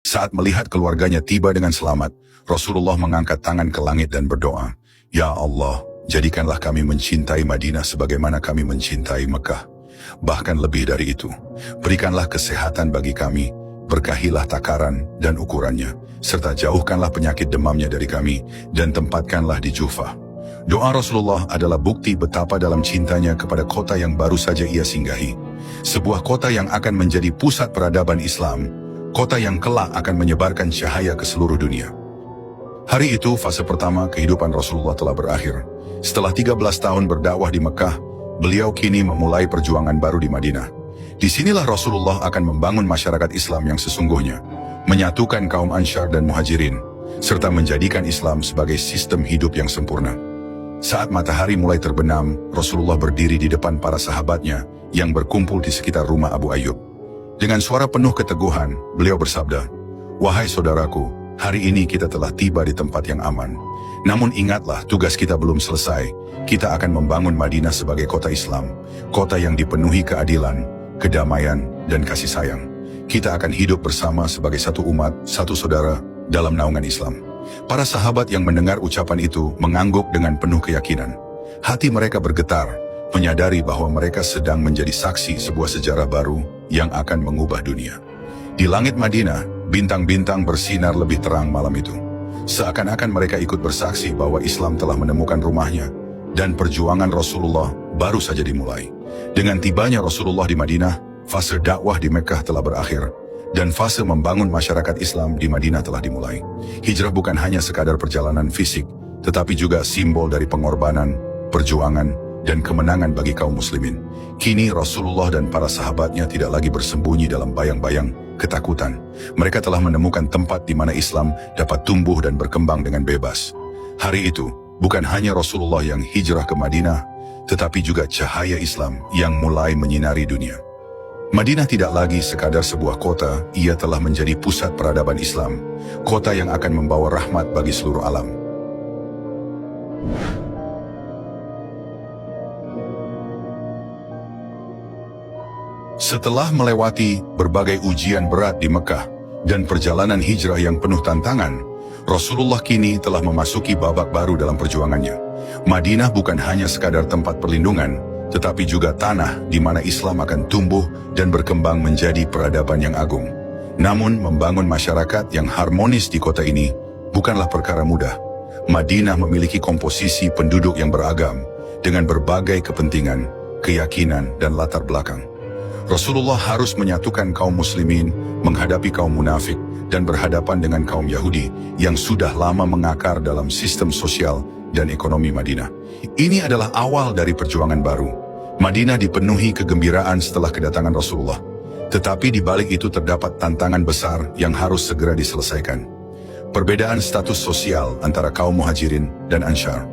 Saat melihat keluarganya tiba dengan selamat, Rasulullah mengangkat tangan ke langit dan berdoa, "Ya Allah, jadikanlah kami mencintai Madinah sebagaimana kami mencintai Mekah. Bahkan lebih dari itu, berikanlah kesehatan bagi kami, berkahilah takaran dan ukurannya, serta jauhkanlah penyakit demamnya dari kami, dan tempatkanlah di Jufah." Doa Rasulullah adalah bukti betapa dalam cintanya kepada kota yang baru saja ia singgahi. Sebuah kota yang akan menjadi pusat peradaban Islam, kota yang kelak akan menyebarkan cahaya ke seluruh dunia. Hari itu fase pertama kehidupan Rasulullah telah berakhir. Setelah 13 tahun berdakwah di Mekah, beliau kini memulai perjuangan baru di Madinah. Disinilah Rasulullah akan membangun masyarakat Islam yang sesungguhnya, menyatukan kaum Ansyar dan Muhajirin, serta menjadikan Islam sebagai sistem hidup yang sempurna. Saat matahari mulai terbenam, Rasulullah berdiri di depan para sahabatnya yang berkumpul di sekitar rumah Abu Ayyub. Dengan suara penuh keteguhan, beliau bersabda, "Wahai saudaraku, hari ini kita telah tiba di tempat yang aman. Namun ingatlah, tugas kita belum selesai. Kita akan membangun Madinah sebagai kota Islam, kota yang dipenuhi keadilan, kedamaian, dan kasih sayang. Kita akan hidup bersama sebagai satu umat, satu saudara, dalam naungan Islam." Para sahabat yang mendengar ucapan itu mengangguk dengan penuh keyakinan. Hati mereka bergetar, menyadari bahwa mereka sedang menjadi saksi sebuah sejarah baru yang akan mengubah dunia. Di langit Madinah, bintang-bintang bersinar lebih terang malam itu. Seakan-akan mereka ikut bersaksi bahwa Islam telah menemukan rumahnya, dan perjuangan Rasulullah baru saja dimulai. Dengan tibanya Rasulullah di Madinah, fase dakwah di Mekah telah berakhir, dan fase membangun masyarakat Islam di Madinah telah dimulai. Hijrah bukan hanya sekadar perjalanan fisik, tetapi juga simbol dari pengorbanan, perjuangan, dan kemenangan bagi kaum muslimin. Kini Rasulullah dan para sahabatnya tidak lagi bersembunyi dalam bayang-bayang ketakutan. Mereka telah menemukan tempat di mana Islam dapat tumbuh dan berkembang dengan bebas. Hari itu, bukan hanya Rasulullah yang hijrah ke Madinah, tetapi juga cahaya Islam yang mulai menyinari dunia. Madinah tidak lagi sekadar sebuah kota, ia telah menjadi pusat peradaban Islam, kota yang akan membawa rahmat bagi seluruh alam. Setelah melewati berbagai ujian berat di Mekah dan perjalanan hijrah yang penuh tantangan, Rasulullah kini telah memasuki babak baru dalam perjuangannya. Madinah bukan hanya sekadar tempat perlindungan, tetapi juga tanah di mana Islam akan tumbuh dan berkembang menjadi peradaban yang agung. Namun, membangun masyarakat yang harmonis di kota ini bukanlah perkara mudah. Madinah memiliki komposisi penduduk yang beragam, dengan berbagai kepentingan, keyakinan, dan latar belakang. Rasulullah harus menyatukan kaum muslimin, menghadapi kaum munafik, dan berhadapan dengan kaum Yahudi yang sudah lama mengakar dalam sistem sosial dan ekonomi Madinah. Ini adalah awal dari perjuangan baru. Madinah dipenuhi kegembiraan setelah kedatangan Rasulullah. Tetapi di balik itu terdapat tantangan besar yang harus segera diselesaikan. Perbedaan status sosial antara kaum Muhajirin dan Ansyar.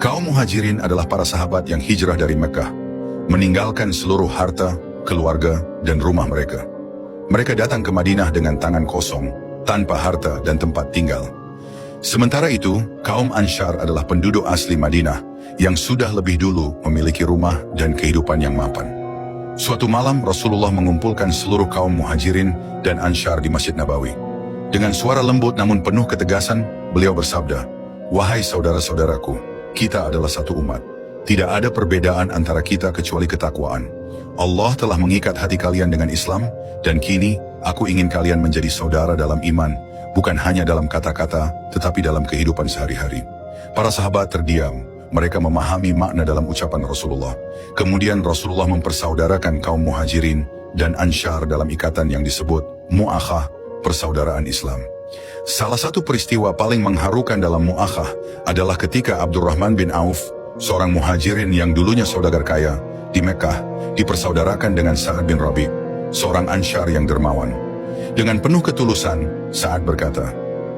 Kaum Muhajirin adalah para sahabat yang hijrah dari Mekah, meninggalkan seluruh harta, keluarga, dan rumah mereka. Mereka datang ke Madinah dengan tangan kosong, tanpa harta dan tempat tinggal. Sementara itu, kaum Ansyar adalah penduduk asli Madinah yang sudah lebih dulu memiliki rumah dan kehidupan yang mapan. Suatu malam Rasulullah mengumpulkan seluruh kaum Muhajirin dan Ansyar di Masjid Nabawi. Dengan suara lembut namun penuh ketegasan, beliau bersabda, "Wahai saudara-saudaraku, kita adalah satu umat. Tidak ada perbedaan antara kita kecuali ketakwaan. Allah telah mengikat hati kalian dengan Islam, dan kini aku ingin kalian menjadi saudara dalam iman, bukan hanya dalam kata-kata, tetapi dalam kehidupan sehari-hari." Para sahabat terdiam, mereka memahami makna dalam ucapan Rasulullah. Kemudian Rasulullah mempersaudarakan kaum Muhajirin dan Ansyar dalam ikatan yang disebut Mu'akhah, persaudaraan Islam. Salah satu peristiwa paling mengharukan dalam Mu'akhah adalah ketika Abdurrahman bin Auf, seorang Muhajirin yang dulunya saudagar kaya di Mekah, dipersaudarakan dengan Sa'ad bin Rabi', seorang Ansyar yang dermawan. Dengan penuh ketulusan, Sa'ad berkata,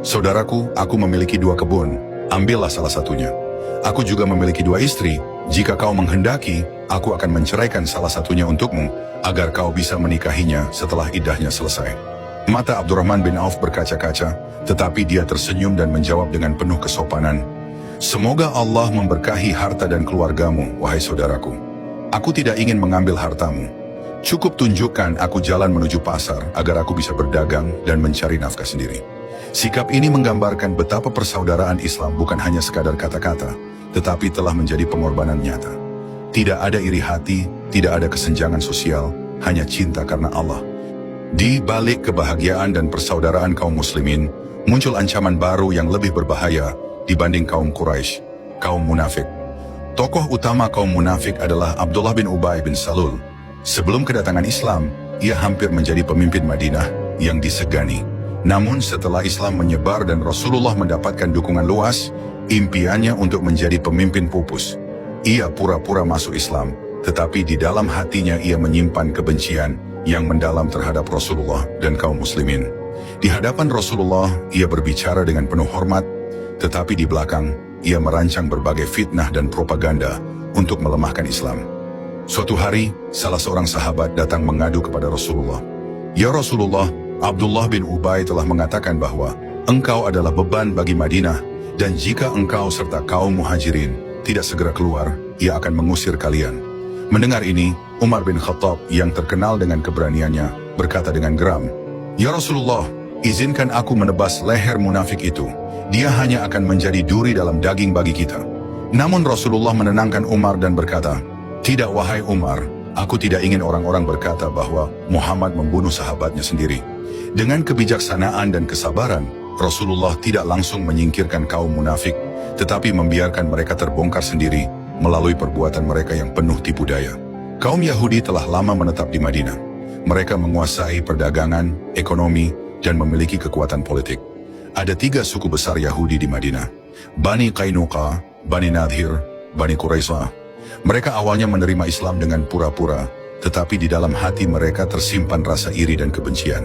"Saudaraku, aku memiliki 2 kebun, ambillah salah satunya. Aku juga memiliki 2 istri, jika kau menghendaki, aku akan menceraikan salah satunya untukmu, agar kau bisa menikahinya setelah iddahnya selesai." Mata Abdurrahman bin Auf berkaca-kaca, tetapi dia tersenyum dan menjawab dengan penuh kesopanan, "Semoga Allah memberkahi harta dan keluargamu, wahai saudaraku. Aku tidak ingin mengambil hartamu. Cukup tunjukkan aku jalan menuju pasar agar aku bisa berdagang dan mencari nafkah sendiri. Sikap ini menggambarkan betapa persaudaraan Islam bukan hanya sekadar kata-kata, tetapi telah menjadi pengorbanan nyata. Tidak ada iri hati, tidak ada kesenjangan sosial, hanya cinta karena Allah. Di balik kebahagiaan dan persaudaraan kaum muslimin, muncul ancaman baru yang lebih berbahaya dibanding kaum Quraisy, kaum munafik. Tokoh utama kaum munafik adalah Abdullah bin Ubay bin Salul. Sebelum kedatangan Islam, ia hampir menjadi pemimpin Madinah yang disegani. Namun setelah Islam menyebar dan Rasulullah mendapatkan dukungan luas, impiannya untuk menjadi pemimpin pupus. Ia pura-pura masuk Islam, tetapi di dalam hatinya ia menyimpan kebencian yang mendalam terhadap Rasulullah dan kaum muslimin. Di hadapan Rasulullah, ia berbicara dengan penuh hormat, tetapi di belakang, ia merancang berbagai fitnah dan propaganda untuk melemahkan Islam. Suatu hari, salah seorang sahabat datang mengadu kepada Rasulullah. "Ya Rasulullah, Abdullah bin Ubay telah mengatakan bahwa engkau adalah beban bagi Madinah, dan jika engkau serta kaum muhajirin tidak segera keluar, ia akan mengusir kalian." Mendengar ini, Umar bin Khattab yang terkenal dengan keberaniannya berkata dengan geram, "Ya Rasulullah, izinkan aku menebas leher munafik itu. Dia hanya akan menjadi duri dalam daging bagi kita." Namun Rasulullah menenangkan Umar dan berkata, "Tidak wahai Umar, aku tidak ingin orang-orang berkata bahwa Muhammad membunuh sahabatnya sendiri." Dengan kebijaksanaan dan kesabaran, Rasulullah tidak langsung menyingkirkan kaum munafik, tetapi membiarkan mereka terbongkar sendiri melalui perbuatan mereka yang penuh tipu daya. Kaum Yahudi telah lama menetap di Madinah. Mereka menguasai perdagangan, ekonomi, dan memiliki kekuatan politik. Ada 3 suku besar Yahudi di Madinah: Bani Qainuqa, Bani Nadhir, Bani Quraisyah. Mereka awalnya menerima Islam dengan pura-pura, tetapi di dalam hati mereka tersimpan rasa iri dan kebencian.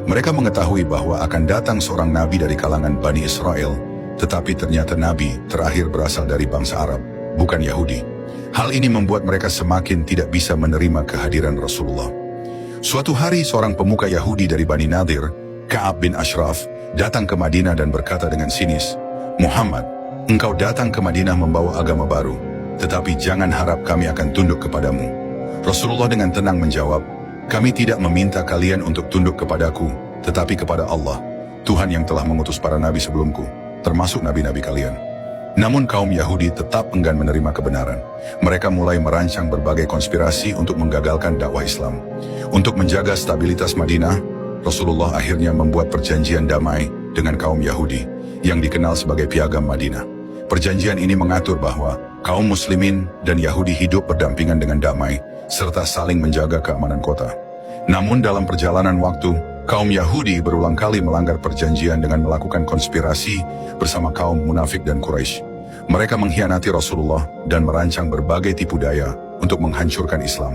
Mereka mengetahui bahwa akan datang seorang nabi dari kalangan Bani Israel, tetapi ternyata nabi terakhir berasal dari bangsa Arab, bukan Yahudi. Hal ini membuat mereka semakin tidak bisa menerima kehadiran Rasulullah. Suatu hari seorang pemuka Yahudi dari Bani Nadir, Ka'ab bin Ashraf, datang ke Madinah dan berkata dengan sinis, "Muhammad, engkau datang ke Madinah membawa agama baru, tetapi jangan harap kami akan tunduk kepadamu." Rasulullah dengan tenang menjawab, "Kami tidak meminta kalian untuk tunduk kepadaku, tetapi kepada Allah, Tuhan yang telah mengutus para nabi sebelumku, termasuk nabi-nabi kalian." Namun kaum Yahudi tetap enggan menerima kebenaran. Mereka mulai merancang berbagai konspirasi untuk menggagalkan dakwah Islam. Untuk menjaga stabilitas Madinah, Rasulullah akhirnya membuat perjanjian damai dengan kaum Yahudi yang dikenal sebagai Piagam Madinah. Perjanjian ini mengatur bahwa kaum muslimin dan Yahudi hidup berdampingan dengan damai serta saling menjaga keamanan kota. Namun dalam perjalanan waktu, kaum Yahudi berulang kali melanggar perjanjian dengan melakukan konspirasi bersama kaum munafik dan Quraisy. Mereka mengkhianati Rasulullah dan merancang berbagai tipu daya untuk menghancurkan Islam.